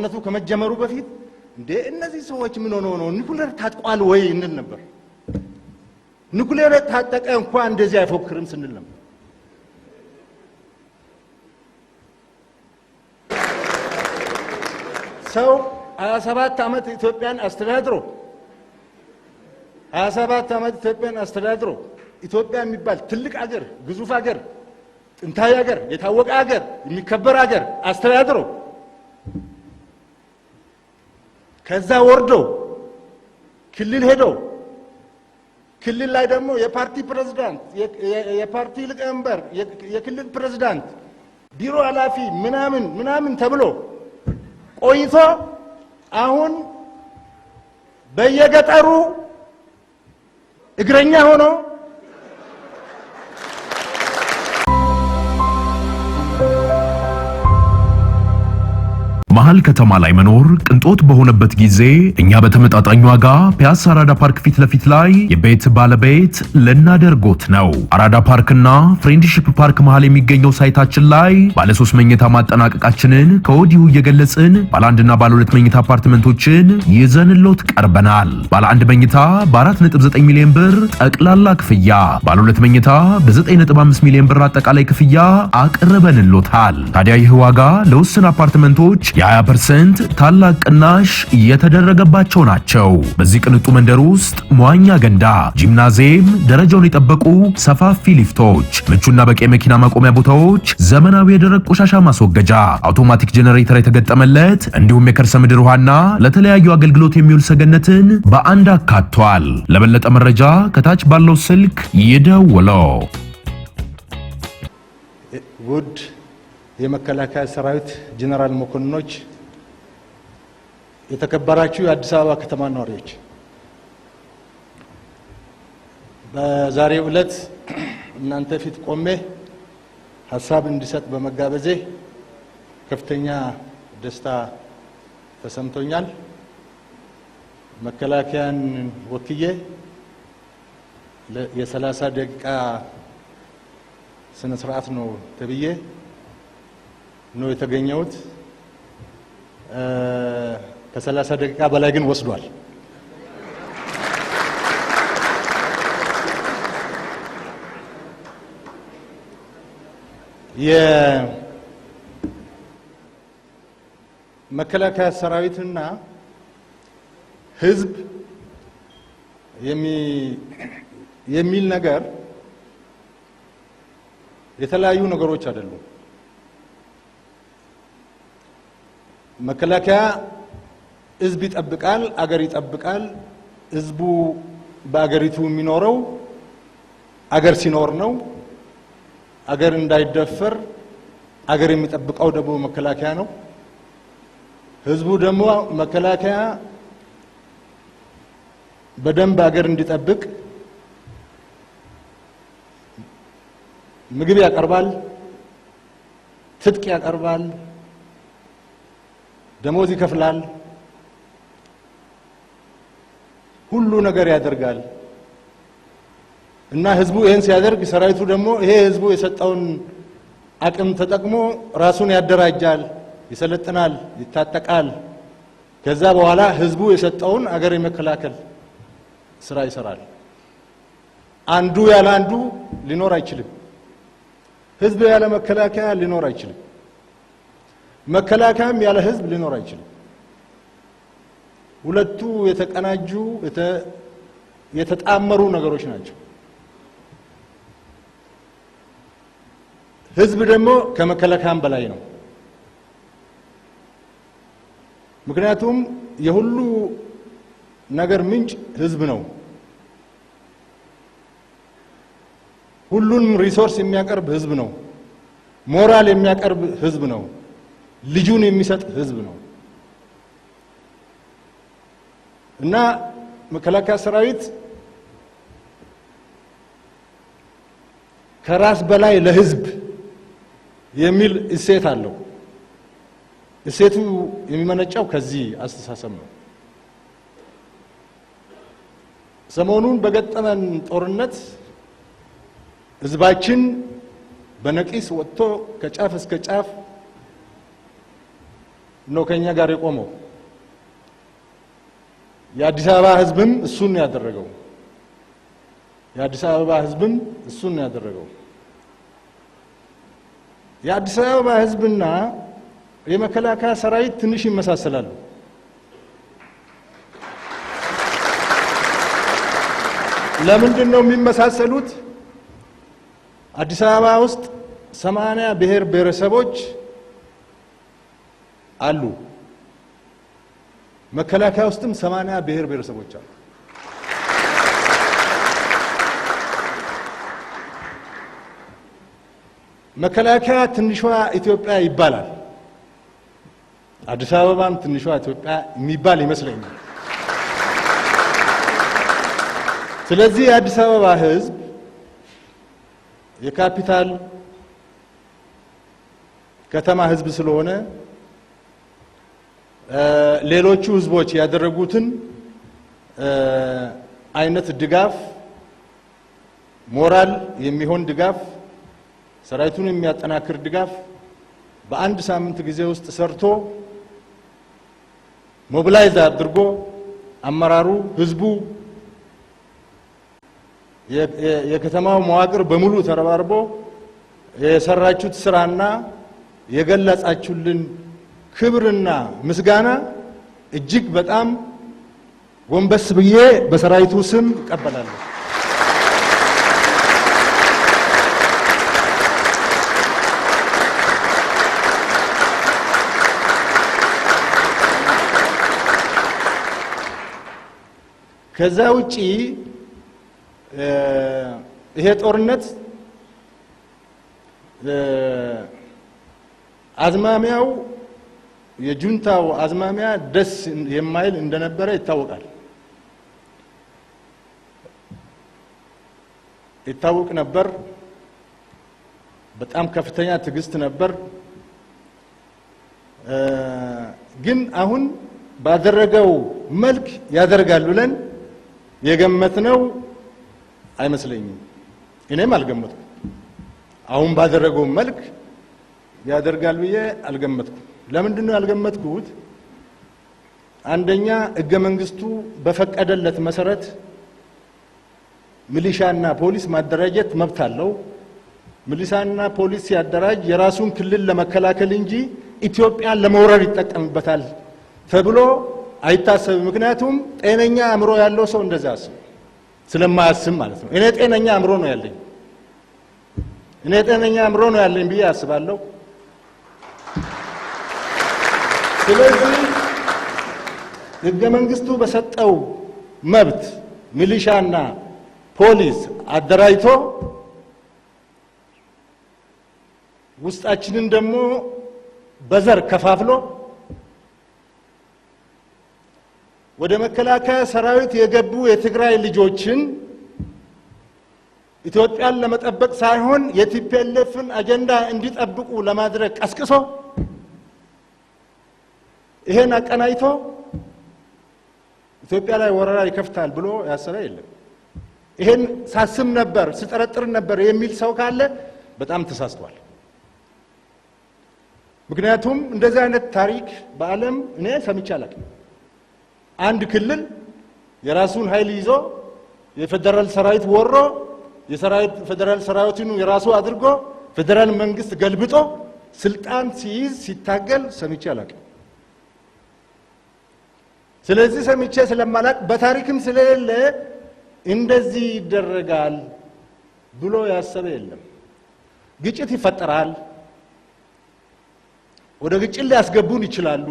ጦርነቱ ከመጀመሩ በፊት እንደ እነዚህ ሰዎች ምን ሆነው ነው ኒኩሌር ታጥቋል ወይ እንል ነበር። ኒኩሌር ታጠቀ እንኳን እንደዚህ አይፎክርም ስንል ነበር። ሰው 27 ዓመት ኢትዮጵያን አስተዳድሮ 27 ዓመት ኢትዮጵያን አስተዳድሮ ኢትዮጵያ የሚባል ትልቅ አገር፣ ግዙፍ አገር፣ ጥንታዊ አገር፣ የታወቀ አገር፣ የሚከበር አገር አስተዳድሮ ከዛ ወርዶ ክልል ሄዶ ክልል ላይ ደግሞ የፓርቲ ፕሬዝዳንት፣ የፓርቲ ሊቀመንበር፣ የክልል ፕሬዝዳንት፣ ቢሮ ኃላፊ ምናምን ተብሎ ቆይቶ አሁን በየገጠሩ እግረኛ ሆኖ መሃል ከተማ ላይ መኖር ቅንጦት በሆነበት ጊዜ እኛ በተመጣጣኝ ዋጋ ፒያሳ አራዳ ፓርክ ፊት ለፊት ላይ የቤት ባለቤት ልናደርጎት ነው። አራዳ ፓርክና ፍሬንድሺፕ ፓርክ መሃል የሚገኘው ሳይታችን ላይ ባለ 3 መኝታ ማጠናቀቃችንን ከወዲሁ እየገለጽን ባለ 1 እና ባለ 2 መኝታ አፓርትመንቶችን ይዘንሎት ቀርበናል። ባለ 1 መኝታ በ4.9 ሚሊዮን ብር ጠቅላላ ክፍያ፣ ባለ 2 መኝታ በ9.5 ሚሊዮን ብር አጠቃላይ ክፍያ አቅርበንሎታል። ታዲያ ይህ ዋጋ ለውስን አፓርትመንቶች የ20% ታላቅ ቅናሽ የተደረገባቸው ናቸው። በዚህ ቅንጡ መንደር ውስጥ መዋኛ ገንዳ፣ ጂምናዚየም፣ ደረጃውን የጠበቁ ሰፋፊ ሊፍቶች፣ ምቹና በቂ መኪና ማቆሚያ ቦታዎች፣ ዘመናዊ የደረቅ ቆሻሻ ማስወገጃ፣ አውቶማቲክ ጄነሬተር የተገጠመለት እንዲሁም የከርሰ ምድር ውሃና ለተለያዩ አገልግሎት የሚውል ሰገነትን በአንድ አካቷል። ለበለጠ መረጃ ከታች ባለው ስልክ ይደውሉ። ውድ የመከላከያ ሰራዊት ጀነራል መኮንኖች፣ የተከበራችሁ የአዲስ አበባ ከተማ ነዋሪዎች፣ በዛሬው ዕለት እናንተ ፊት ቆሜ ሐሳብ እንዲሰጥ በመጋበዜ ከፍተኛ ደስታ ተሰምቶኛል። መከላከያን ወክዬ የ30 ደቂቃ ስነ ስርዓት ነው ተብዬ ነው የተገኘሁት። ከ30 ደቂቃ በላይ ግን ወስዷል። የመከላከያ ሰራዊትና ህዝብ የሚል ነገር የተለያዩ ነገሮች አይደሉም። መከላከያ ህዝብ ይጠብቃል፣ አገር ይጠብቃል። ህዝቡ በአገሪቱ የሚኖረው አገር ሲኖር ነው። አገር እንዳይደፈር አገር የሚጠብቀው ደግሞ መከላከያ ነው። ህዝቡ ደግሞ መከላከያ በደንብ አገር እንዲጠብቅ ምግብ ያቀርባል፣ ትጥቅ ያቀርባል፣ ደሞዝ ይከፍላል፣ ሁሉ ነገር ያደርጋል። እና ህዝቡ ይሄን ሲያደርግ ሰራዊቱ ደግሞ ይሄ ህዝቡ የሰጠውን አቅም ተጠቅሞ ራሱን ያደራጃል፣ ይሰለጥናል፣ ይታጠቃል። ከዛ በኋላ ህዝቡ የሰጠውን አገር የመከላከል ስራ ይሰራል። አንዱ ያለ አንዱ ሊኖር አይችልም። ህዝብ ያለ መከላከያ ሊኖር አይችልም። መከላከያም ያለ ህዝብ ሊኖር አይችልም። ሁለቱ የተቀናጁ የተጣመሩ ነገሮች ናቸው። ህዝብ ደግሞ ከመከላከያም በላይ ነው። ምክንያቱም የሁሉ ነገር ምንጭ ህዝብ ነው። ሁሉንም ሪሶርስ የሚያቀርብ ህዝብ ነው። ሞራል የሚያቀርብ ህዝብ ነው። ልጁን የሚሰጥ ህዝብ ነው። እና መከላከያ ሰራዊት ከራስ በላይ ለህዝብ የሚል እሴት አለው። እሴቱ የሚመነጨው ከዚህ አስተሳሰብ ነው። ሰሞኑን በገጠመን ጦርነት ህዝባችን በነቂስ ወጥቶ ከጫፍ እስከ ጫፍ ነው ከኛ ጋር የቆመው። የአዲስ አበባ ህዝብም እሱን ያደረገው። የአዲስ አበባ ህዝብም እሱን ያደረገው። የአዲስ አበባ ህዝብና የመከላከያ ሰራዊት ትንሽ ይመሳሰላሉ። ለምንድን ነው የሚመሳሰሉት? አዲስ አበባ ውስጥ 80 ብሔር ብሔረሰቦች አሉ። መከላከያ ውስጥም 80 ብሔር ብሔረሰቦች አሉ። መከላከያ ትንሿ ኢትዮጵያ ይባላል። አዲስ አበባም ትንሿ ኢትዮጵያ የሚባል ይመስለኛል። ስለዚህ የአዲስ አበባ ህዝብ የካፒታል ከተማ ህዝብ ስለሆነ ሌሎቹ ህዝቦች ያደረጉትን አይነት ድጋፍ፣ ሞራል የሚሆን ድጋፍ፣ ሰራዊቱን የሚያጠናክር ድጋፍ በአንድ ሳምንት ጊዜ ውስጥ ሰርቶ ሞቢላይዝ አድርጎ አመራሩ፣ ህዝቡ፣ የከተማው መዋቅር በሙሉ ተረባርቦ የሰራችሁት ስራና የገለጻችሁልን ክብርና ምስጋና እጅግ በጣም ጎንበስ ብዬ በሰራዊቱ ስም እቀበላለሁ። ከዛ ውጪ ይሄ ጦርነት አዝማሚያው የጁንታው አዝማሚያ ደስ የማይል እንደነበረ ይታወቃል። ይታወቅ ነበር። በጣም ከፍተኛ ትዕግስት ነበር። ግን አሁን ባደረገው መልክ ያደርጋል ብለን የገመትነው አይመስለኝም። እኔም አልገመትኩም። አሁን ባደረገው መልክ ያደርጋል ብዬ አልገመትኩም። ለምንድን ነው ያልገመትኩት? አንደኛ ሕገ መንግስቱ በፈቀደለት መሰረት ሚሊሻና ፖሊስ ማደራጀት መብት አለው። ሚሊሻና ፖሊስ ሲያደራጅ የራሱን ክልል ለመከላከል እንጂ ኢትዮጵያን ለመውረር ይጠቀምበታል ተብሎ አይታሰብም። ምክንያቱም ጤነኛ አእምሮ ያለው ሰው እንደዛ ያስብ ስለማያስብ ማለት ነው። እኔ ጤነኛ አእምሮ ነው ያለኝ። እኔ ጤነኛ አእምሮ ነው ያለኝ ብዬ አስባለሁ። ስለዚህ ሕገ መንግስቱ በሰጠው መብት ሚሊሻና ፖሊስ አደራጅቶ ውስጣችንን ደግሞ በዘር ከፋፍሎ ወደ መከላከያ ሰራዊት የገቡ የትግራይ ልጆችን ኢትዮጵያን ለመጠበቅ ሳይሆን የቲፒኤልኤፍን አጀንዳ እንዲጠብቁ ለማድረግ ቀስቅሶ ይሄን አቀናይቶ ኢትዮጵያ ላይ ወረራ ይከፍታል ብሎ ያሰበ የለም። ይሄን ሳስብ ነበር ስጠረጥር ነበር የሚል ሰው ካለ በጣም ተሳስቷል። ምክንያቱም እንደዚህ አይነት ታሪክ በዓለም እኔ ሰምቼ አላውቅም። አንድ ክልል የራሱን ኃይል ይዞ የፌደራል ሰራዊት ወሮ ፌደራል ሰራዊቱን የራሱ አድርጎ ፌደራል መንግስት ገልብጦ ስልጣን ሲይዝ ሲታገል ሰምቼ አላውቅም። ስለዚህ ሰምቼ ስለማላውቅ በታሪክም ስለሌለ እንደዚህ ይደረጋል ብሎ ያሰበ የለም። ግጭት ይፈጠራል። ወደ ግጭት ሊያስገቡን ይችላሉ።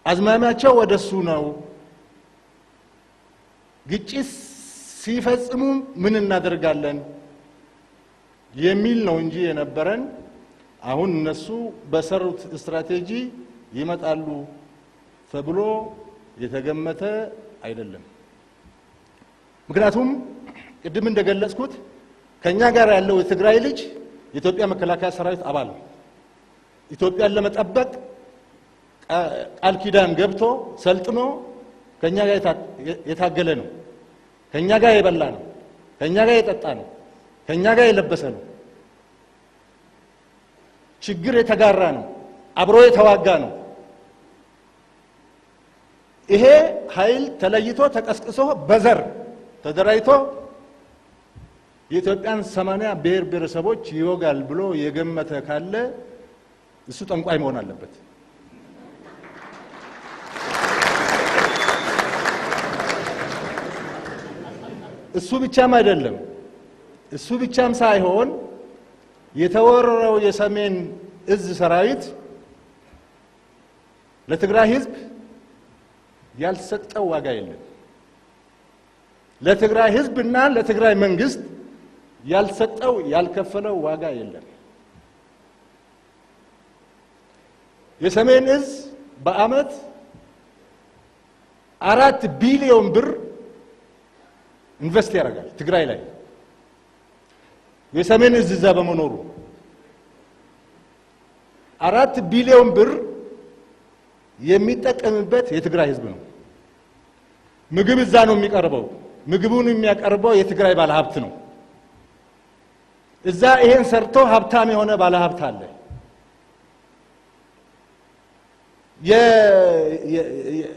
አዝማሚያቸው ወደሱ ነው። ግጭት ሲፈጽሙ ምን እናደርጋለን የሚል ነው እንጂ የነበረን አሁን እነሱ በሰሩት ስትራቴጂ ይመጣሉ ተብሎ የተገመተ አይደለም። ምክንያቱም ቅድም እንደገለጽኩት ከኛ ጋር ያለው የትግራይ ልጅ የኢትዮጵያ መከላከያ ሰራዊት አባል ነው። ኢትዮጵያን ለመጠበቅ ቃል ኪዳን ገብቶ ሰልጥኖ ከኛ ጋር የታገለ ነው። ከኛ ጋር የበላ ነው። ከኛ ጋር የጠጣ ነው። ከኛ ጋር የለበሰ ነው። ችግር የተጋራ ነው፣ አብሮ የተዋጋ ነው። ይሄ ኃይል ተለይቶ ተቀስቅሶ በዘር ተደራጅቶ የኢትዮጵያን 80 ብሔር ብሔረሰቦች ይወጋል ብሎ የገመተ ካለ እሱ ጠንቋይ መሆን አለበት። እሱ ብቻም አይደለም፣ እሱ ብቻም ሳይሆን የተወረረው የሰሜን እዝ ሰራዊት ለትግራይ ህዝብ ያልሰጠው ዋጋ የለም። ለትግራይ ህዝብና ለትግራይ መንግስት ያልሰጠው ያልከፈለው ዋጋ የለም። የሰሜን እዝ በአመት 4 ቢሊዮን ብር ኢንቨስት ያደርጋል ትግራይ ላይ። የሰሜን እዝ እዛ በመኖሩ 4 ቢሊዮን ብር የሚጠቀምበት የትግራይ ህዝብ ነው። ምግብ እዛ ነው የሚቀርበው። ምግቡን የሚያቀርበው የትግራይ ባለሀብት ነው። እዛ ይሄን ሰርቶ ሀብታም የሆነ ባለሀብት አለ።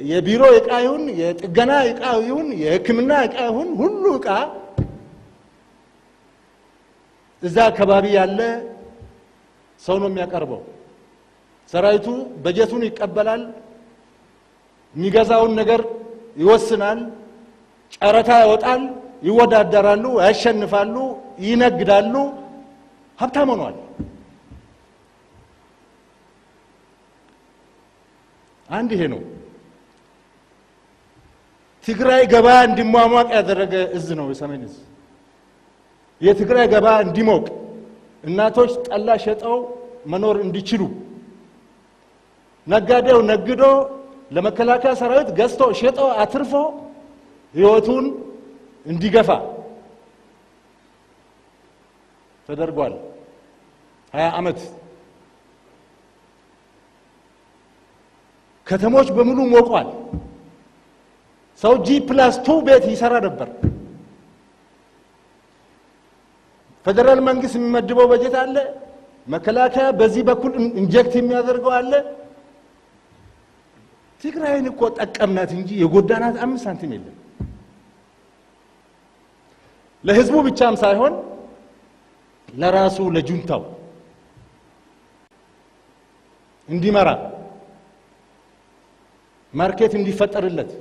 የቢሮ ዕቃ ይሁን የጥገና ዕቃ ይሁን የሕክምና ዕቃ ይሁን ሁሉ ዕቃ እዛ አካባቢ ያለ ሰው ነው የሚያቀርበው። ሰራዊቱ በጀቱን ይቀበላል፣ የሚገዛውን ነገር ይወስናል፣ ጨረታ ያወጣል፣ ይወዳደራሉ፣ ያሸንፋሉ፣ ይነግዳሉ፣ ሀብታም ሆነዋል። አንድ ይሄ ነው። ትግራይ ገበያ እንዲሟሟቅ ያደረገ እዝ ነው የሰሜን እዝ። የትግራይ ገበያ እንዲሞቅ፣ እናቶች ጠላ ሸጠው መኖር እንዲችሉ፣ ነጋዴው ነግዶ ለመከላከያ ሰራዊት ገዝቶ ሸጦ አትርፎ ህይወቱን እንዲገፋ ተደርጓል። 20 ዓመት ከተሞች በሙሉ ሞቋል። ሰው G+2 ቤት ይሰራ ነበር። ፌደራል መንግስት የሚመድበው በጀት አለ። መከላከያ በዚህ በኩል ኢንጀክት የሚያደርገው አለ። ትግራይን እኮ ጠቀምናት እንጂ የጎዳናት 5 ሳንቲም የለም። ለህዝቡ ብቻም ሳይሆን ለራሱ ለጁንታው እንዲመራ ማርኬት እንዲፈጠርለት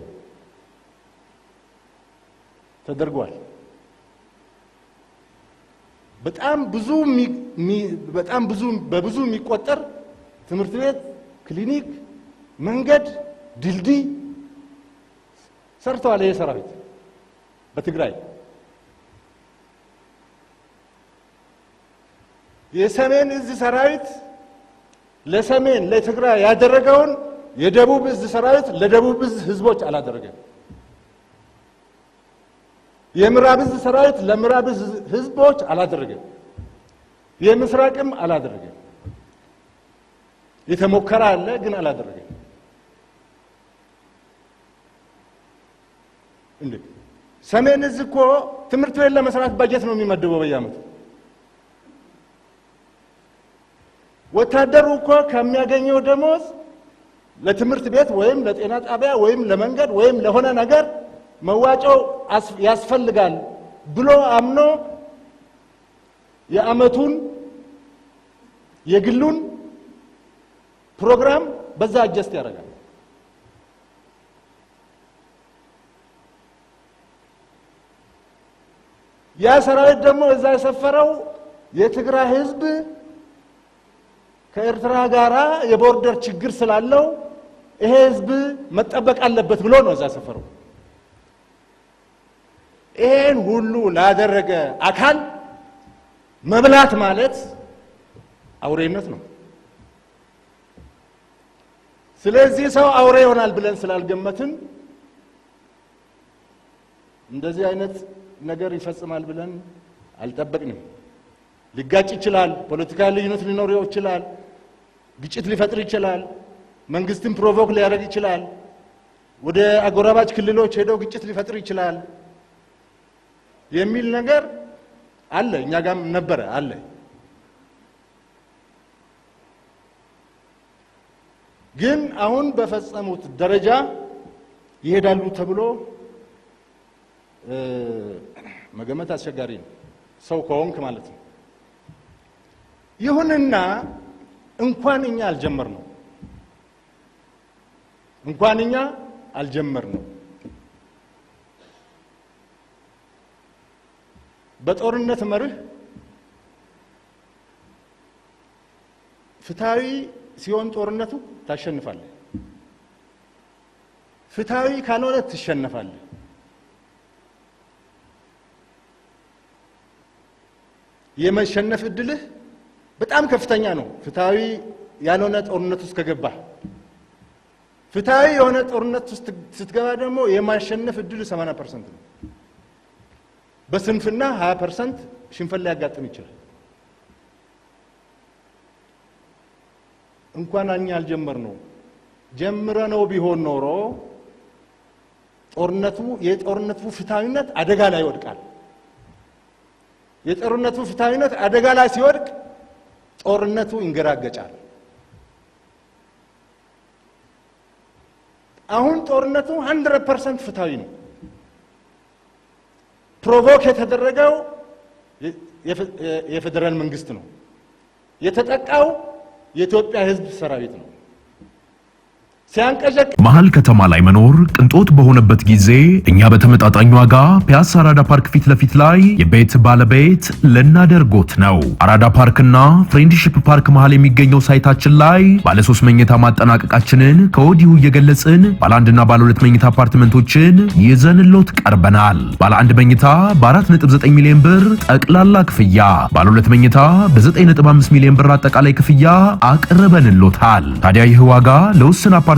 ተደርጓል። በብዙ የሚቆጠር ትምህርት ቤት፣ ክሊኒክ፣ መንገድ፣ ድልድይ ሰርተዋል። ይሄ ሰራዊት በትግራይ የሰሜን እዝ ሰራዊት ለሰሜን ለትግራይ ያደረገውን የደቡብ እዝ ሰራዊት ለደቡብ እዝ ህዝቦች አላደረገም። የምዕራብ እዝ ሰራዊት ለምዕራብ እዝ ህዝቦች አላደረገም። የምስራቅም አላደረገም። የተሞከረ አለ ግን አላደረገም። እንዴ ሰሜን እዝ እኮ ትምህርት ቤት ለመስራት በጀት ነው የሚመድበው በየዓመቱ። ወታደሩ እኮ ከሚያገኘው ደሞዝ ለትምህርት ቤት ወይም ለጤና ጣቢያ ወይም ለመንገድ ወይም ለሆነ ነገር መዋጮ ያስፈልጋል ብሎ አምኖ የዓመቱን የግሉን ፕሮግራም በዛ አጀስት ያደርጋል። ያ ሰራዊት ደግሞ እዛ የሰፈረው የትግራይ ህዝብ ከኤርትራ ጋራ የቦርደር ችግር ስላለው ይሄ ህዝብ መጠበቅ አለበት ብሎ ነው እዛ ሰፈረው። ይሄን ሁሉ ላደረገ አካል መብላት ማለት አውሬነት ነው። ስለዚህ ሰው አውሬ ይሆናል ብለን ስላልገመትን እንደዚህ አይነት ነገር ይፈጽማል ብለን አልጠበቅንም። ሊጋጭ ይችላል፣ ፖለቲካ ልዩነት ሊኖረው ይችላል፣ ግጭት ሊፈጥር ይችላል፣ መንግስትን ፕሮቮክ ሊያደርግ ይችላል፣ ወደ አጎራባች ክልሎች ሄዶ ግጭት ሊፈጥር ይችላል የሚል ነገር አለ። እኛ ጋርም ነበረ አለ። ግን አሁን በፈጸሙት ደረጃ ይሄዳሉ ተብሎ መገመት አስቸጋሪ ነው፣ ሰው ከሆንክ ማለት ነው። ይሁንና እንኳን እኛ አልጀመርነው በጦርነት መርህ ፍትሃዊ ሲሆን ጦርነቱ ታሸንፋለህ፣ ፍትሃዊ ካልሆነ ትሸነፋለህ። የመሸነፍ እድልህ በጣም ከፍተኛ ነው ፍትሃዊ ያልሆነ ጦርነት ውስጥ ከገባህ። ፍትሃዊ የሆነ ጦርነት ውስጥ ስትገባ ደግሞ የማሸነፍ እድል 80% ነው። በስንፍና 20% ሽንፈት ሊያጋጥም ይችላል። እንኳን እኛ አልጀመርነው ጀምረነው ቢሆን ኖሮ የጦርነቱ ፍትሃዊነት አደጋ ላይ ይወድቃል። የጦርነቱ ፍትሃዊነት አደጋ ላይ ሲወድቅ ጦርነቱ ይንገራገጫል። አሁን ጦርነቱ 100% ፍትሃዊ ነው። ፕሮቮክ የተደረገው የፌደራል መንግስት ነው። የተጠቃው የኢትዮጵያ ሕዝብ ሰራዊት ነው። መሀል ከተማ ላይ መኖር ቅንጦት በሆነበት ጊዜ እኛ በተመጣጣኝ ዋጋ ፒያሳ አራዳ ፓርክ ፊት ለፊት ላይ የቤት ባለቤት ልናደርጎት ነው። አራዳ ፓርክና ፍሬንድሺፕ ፓርክ መሃል የሚገኘው ሳይታችን ላይ ባለ 3 መኝታ ማጠናቀቃችንን ከወዲሁ እየገለጽን ባለ 1 እና ባለ 2 መኝታ አፓርትመንቶችን ይዘንሎት ቀርበናል። ባለ 1 መኝታ በ4.9 ሚሊዮን ብር ጠቅላላ ክፍያ፣ ባለ 2 መኝታ በ9.5 ሚሊዮን ብር አጠቃላይ ክፍያ አቅርበንሎታል። ታዲያ ይህ ዋጋ ለውስን አፓርትመንቶች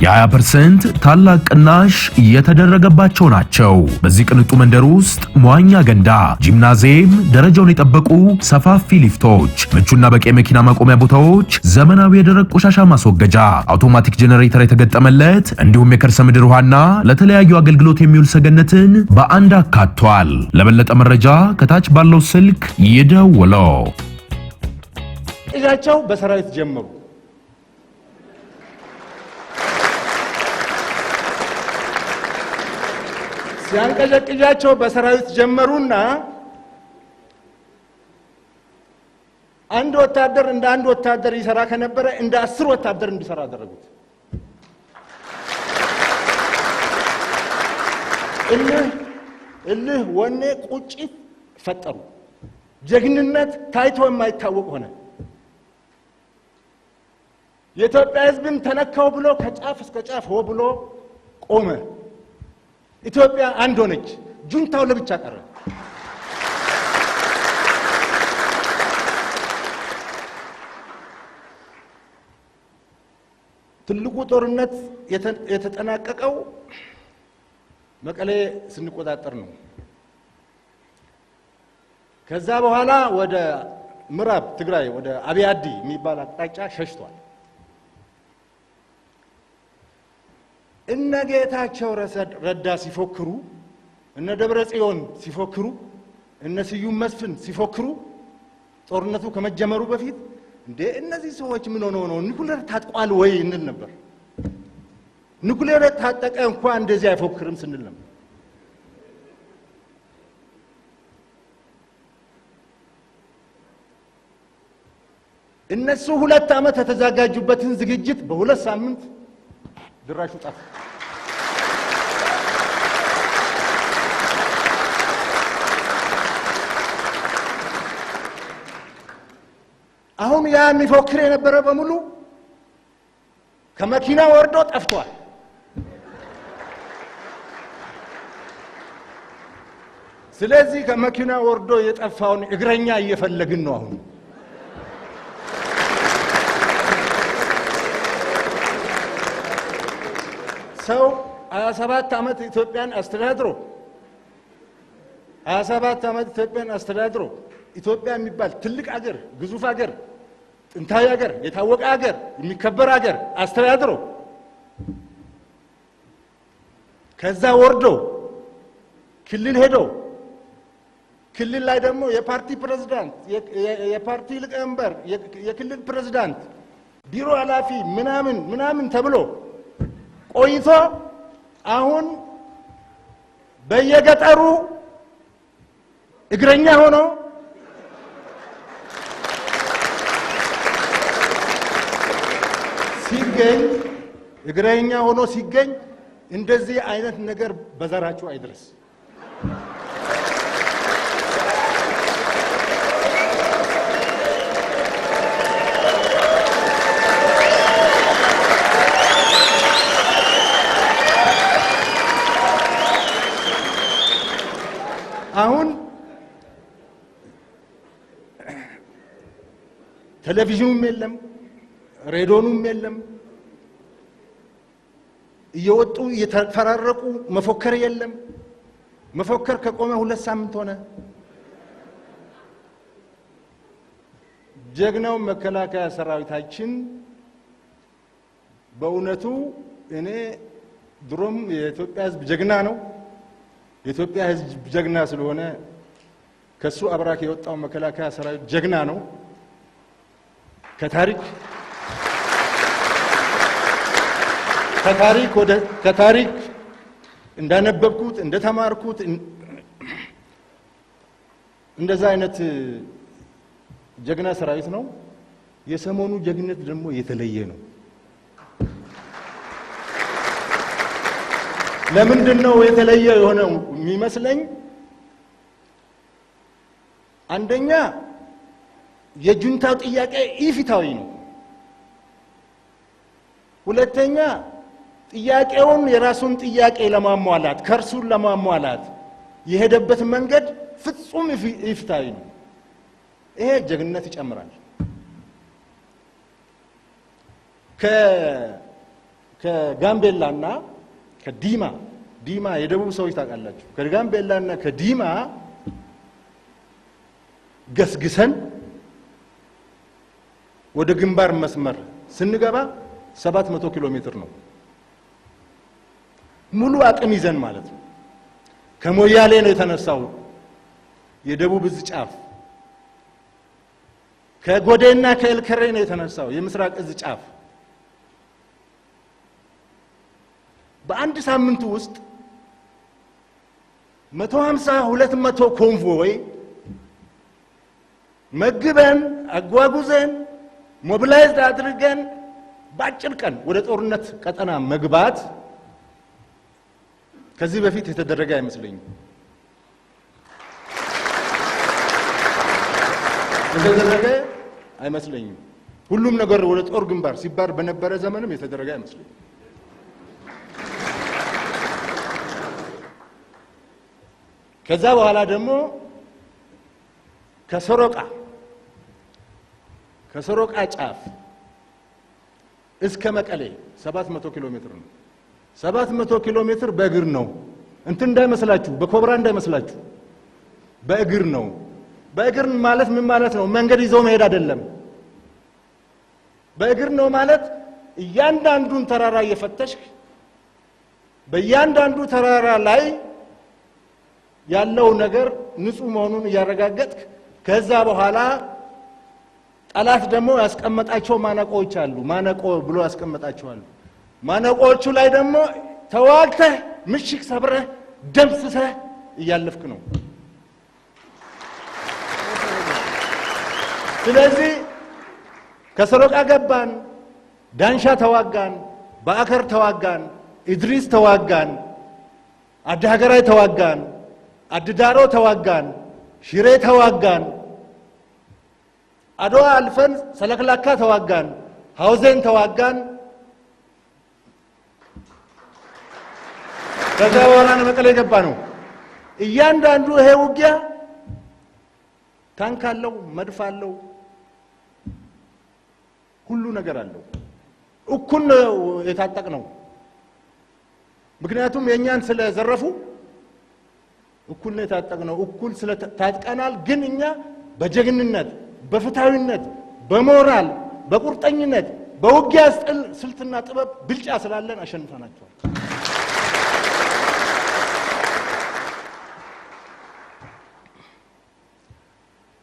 የ20% ታላቅ ቅናሽ የተደረገባቸው ናቸው። በዚህ ቅንጡ መንደር ውስጥ መዋኛ ገንዳ፣ ጂምናዚየም፣ ደረጃውን የጠበቁ ሰፋፊ ሊፍቶች፣ ምቹና በቂ የመኪና ማቆሚያ ቦታዎች፣ ዘመናዊ የደረቅ ቆሻሻ ማስወገጃ፣ አውቶማቲክ ጄኔሬተር የተገጠመለት እንዲሁም የከርሰ ምድር ውሃና ለተለያዩ አገልግሎት የሚውል ሰገነትን በአንድ አካቷል። ለበለጠ መረጃ ከታች ባለው ስልክ ይደውሉ። እጃቸው በሰራዊት ጀመሩ። ሲያንቀዠቅዣቸው በሰራዊት ጀመሩና አንድ ወታደር እንደ አንድ ወታደር ይሰራ ከነበረ እንደ 10 ወታደር እንዲሰራ አደረጉት። እልህ፣ ወኔ፣ ቁጭት ፈጠሩ። ጀግንነት ታይቶ የማይታወቅ ሆነ። የኢትዮጵያ ሕዝብን ተነካው ብሎ ከጫፍ እስከ ጫፍ ሆ ብሎ ቆመ። ኢትዮጵያ አንድ ሆነች። ጁንታው ለብቻ ቀረ። ትልቁ ጦርነት የተጠናቀቀው መቀሌ ስንቆጣጠር ነው። ከዛ በኋላ ወደ ምዕራብ ትግራይ ወደ አብያዲ የሚባል አቅጣጫ ሸሽቷል። እነ ጌታቸው ረዳ ሲፎክሩ፣ እነ ደብረ ጽዮን ሲፎክሩ፣ እነ ስዩም መስፍን ሲፎክሩ ጦርነቱ ከመጀመሩ በፊት እንዴ እነዚህ ሰዎች ምን ሆነው ነው ኒኩሌር ታጥቋል ወይ እንል ነበር። ኒኩሌር ታጠቀ እንኳን እንደዚህ አይፎክርም ስንል ነበር። እነሱ 2 ዓመት የተዘጋጁበትን ዝግጅት በ2 ሳምንት ድራሹ ጠፋ። አሁን ያ የሚፎክር የነበረ በሙሉ ከመኪና ወርዶ ጠፍቷል። ስለዚህ ከመኪና ወርዶ የጠፋውን እግረኛ እየፈለግን ነው አሁን። ሰው 27 ዓመት ኢትዮጵያን አስተዳድሮ 27 ዓመት ኢትዮጵያን አስተዳድሮ ኢትዮጵያ የሚባል ትልቅ አገር፣ ግዙፍ አገር፣ ጥንታዊ አገር፣ የታወቀ አገር፣ የሚከበር አገር አስተዳድሮ ከዛ ወርዶ ክልል ሄዶ ክልል ላይ ደግሞ የፓርቲ ፕሬዝዳንት፣ የፓርቲ ሊቀመንበር፣ የክልል ፕሬዝዳንት ቢሮ ኃላፊ ምናምን ተብሎ ቆይቶ አሁን በየገጠሩ እግረኛ ሆኖ ሲገኝ እንደዚህ አይነት ነገር በዘራችሁ አይድረስ። አሁን ቴሌቪዥኑም የለም፣ ሬዲዮኑም የለም። እየወጡ እየተፈራረቁ መፎከር የለም። መፎከር ከቆመ 2 ሳምንት ሆነ። ጀግናው መከላከያ ሰራዊታችን በእውነቱ እኔ ድሮም የኢትዮጵያ ሕዝብ ጀግና ነው። የኢትዮጵያ ሕዝብ ጀግና ስለሆነ ከሱ አብራክ የወጣው መከላከያ ሰራዊት ጀግና ነው። ከታሪክ እንዳነበብኩት እንደተማርኩት እንደዛ አይነት ጀግና ሰራዊት ነው። የሰሞኑ ጀግነት ደግሞ የተለየ ነው። ለምንድን ነው የተለየ የሆነው የሚመስለኝ? አንደኛ የጁንታው ጥያቄ ኢፍትሃዊ ነው። ሁለተኛ ጥያቄውን የራሱን ጥያቄ ለማሟላት ከርሱን ለማሟላት የሄደበት መንገድ ፍጹም ኢፍትሃዊ ነው። ይሄ ጀግንነት ይጨምራል። ከጋምቤላና ዲማ የደቡብ ሰዎች ታውቃላችሁ። ከጋምቤላና ከዲማ ገስግሰን ወደ ግንባር መስመር ስንገባ 700 ኪሎ ሜትር ነው። ሙሉ አቅም ይዘን ማለት ነው። ከሞያሌ ነው የተነሳው የደቡብ እዝ ጫፍ። ከጎዴና ከኤልከሬ ነው የተነሳው የምስራቅ እዝ ጫፍ። በአንድ ሳምንት ውስጥ 150-200 ኮንቮይ መግበን አጓጉዘን ሞቢላይዝድ አድርገን በአጭር ቀን ወደ ጦርነት ቀጠና መግባት ከዚህ በፊት የተደረገ አይመስለኝም። ሁሉም ነገር ወደ ጦር ግንባር ሲባር በነበረ ዘመንም የተደረገ አይመስለኝም። ከዛ በኋላ ደግሞ ከሰሮቃ ጫፍ እስከ መቀሌ 700 ኪሎ ሜትር ነው። 700 ኪሎ ሜትር በእግር ነው። እንትን እንዳይመስላችሁ፣ በኮብራ እንዳይመስላችሁ፣ በእግር ነው። በእግር ማለት ምን ማለት ነው? መንገድ ይዞ መሄድ አይደለም። በእግር ነው ማለት እያንዳንዱን ተራራ እየፈተሽክ በእያንዳንዱ ተራራ ላይ ያለው ነገር ንጹህ መሆኑን እያረጋገጥክ ከዛ በኋላ ጠላት ደግሞ ያስቀመጣቸው ማነቆዎች አሉ። ማነቆ ብሎ ያስቀመጣቸዋል። ማነቆቹ ላይ ደግሞ ተዋግተህ ምሽግ ሰብረህ ደምስሰህ እያለፍክ ነው። ስለዚህ ከሰሮቃ ገባን፣ ዳንሻ ተዋጋን፣ በአከር ተዋጋን፣ ኢድሪስ ተዋጋን፣ አድሃገራይ ተዋጋን፣ አድዳሮ ተዋጋን፣ ሽሬ ተዋጋን፣ አድዋ አልፈን ሰለክላካ ተዋጋን፣ ሐውዜን ተዋጋን። ከዛ በኋላ ነው መቀሌ ገባ ነው። እያንዳንዱ ይሄ ውጊያ ታንክ አለው፣ መድፍ አለው፣ ሁሉ ነገር አለው። እኩል ነው የታጠቅ ነው። ምክንያቱም የኛን ስለዘረፉ እኩል ነው የታጠቅ ነው። እኩል ስለታጥቀናል። ግን እኛ በጀግንነት፣ በፍትሃዊነት፣ በሞራል፣ በቁርጠኝነት፣ በውጊያ ስልትና ጥበብ ብልጫ ስላለን አሸንፈናቸዋል።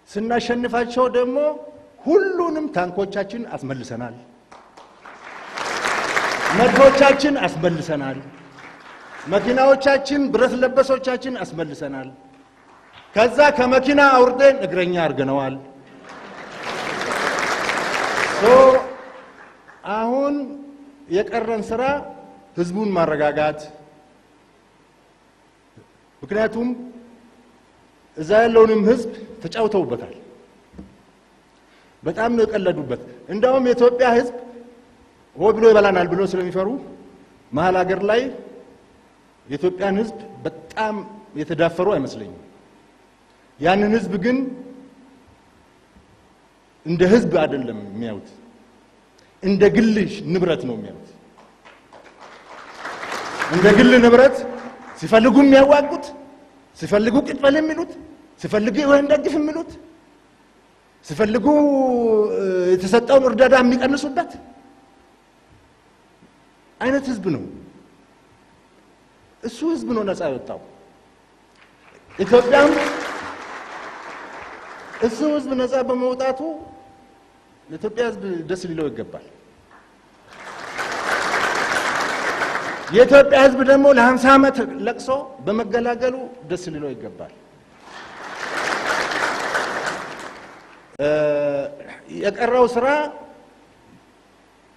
ስናሸንፋቸው ደግሞ ሁሉንም ታንኮቻችን አስመልሰናል። መድፎቻችን አስመልሰናል። መኪናዎቻችን ብረት ለበሶቻችን አስመልሰናል። ከዛ ከመኪና አውርደን እግረኛ አድርገነዋል። አሁን የቀረን ስራ ህዝቡን ማረጋጋት። ምክንያቱም እዛ ያለውንም ህዝብ ተጫውተውበታል። በጣም ነው የቀለዱበት። እንደውም የኢትዮጵያ ህዝብ ሆ ብሎ ይበላናል ብሎ ስለሚፈሩ መሀል ሀገር ላይ የኢትዮጵያን ህዝብ በጣም የተዳፈሩ አይመስለኝም። ያንን ህዝብ ግን እንደ ህዝብ አይደለም የሚያዩት፣ እንደ ግል ንብረት ነው የሚያዩት። እንደ ግል ንብረት ሲፈልጉ የሚያዋቁት፣ ሲፈልጉ ቅጥበል የሚሉት፣ ሲፈልጉ ወይን ደግፍ የሚሉት፣ ሲፈልጉ የተሰጠውን እርዳታ የሚቀንሱበት አይነት ህዝብ ነው። እሱ ህዝብ ነው ነፃ ያወጣው። ኢትዮጵያም እሱ ህዝብ ነፃ በመውጣቱ ለኢትዮጵያ ህዝብ ደስ ሊለው ይገባል። የኢትዮጵያ ህዝብ ደግሞ ለ50 ዓመት ለቅሶ በመገላገሉ ደስ ሊለው ይገባል። የቀረው ስራ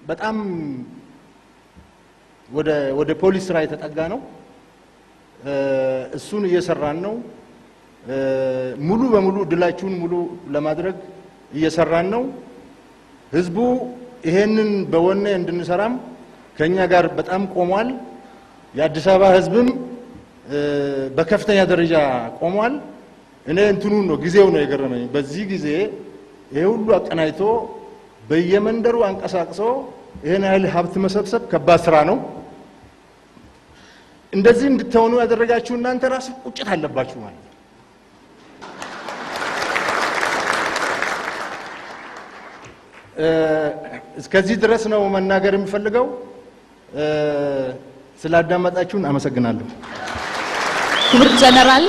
በጣም ወደ ፖሊስ ስራ የተጠጋ ነው። እሱን እየሰራን ነው። ሙሉ በሙሉ ድላችሁን ሙሉ ለማድረግ እየሰራን ነው። ህዝቡ ይሄንን በወኔ እንድንሰራም ከኛ ጋር በጣም ቆሟል። የአዲስ አበባ ህዝብም በከፍተኛ ደረጃ ቆሟል። እኔ እንትኑን ነው ጊዜው ነው የገረመኝ። በዚህ ጊዜ ይሄ ሁሉ አቀናይቶ በየመንደሩ አንቀሳቅሶ ይሄን ያህል ሀብት መሰብሰብ ከባድ ስራ ነው። እንደዚህ እንድትሆኑ ያደረጋችሁ እናንተ ራሱ ቁጭት አለባችሁ ማለት ነው። እስከዚህ ድረስ ነው መናገር የሚፈልገው። ስላዳመጣችሁን አመሰግናለሁ። ክቡር ጀነራል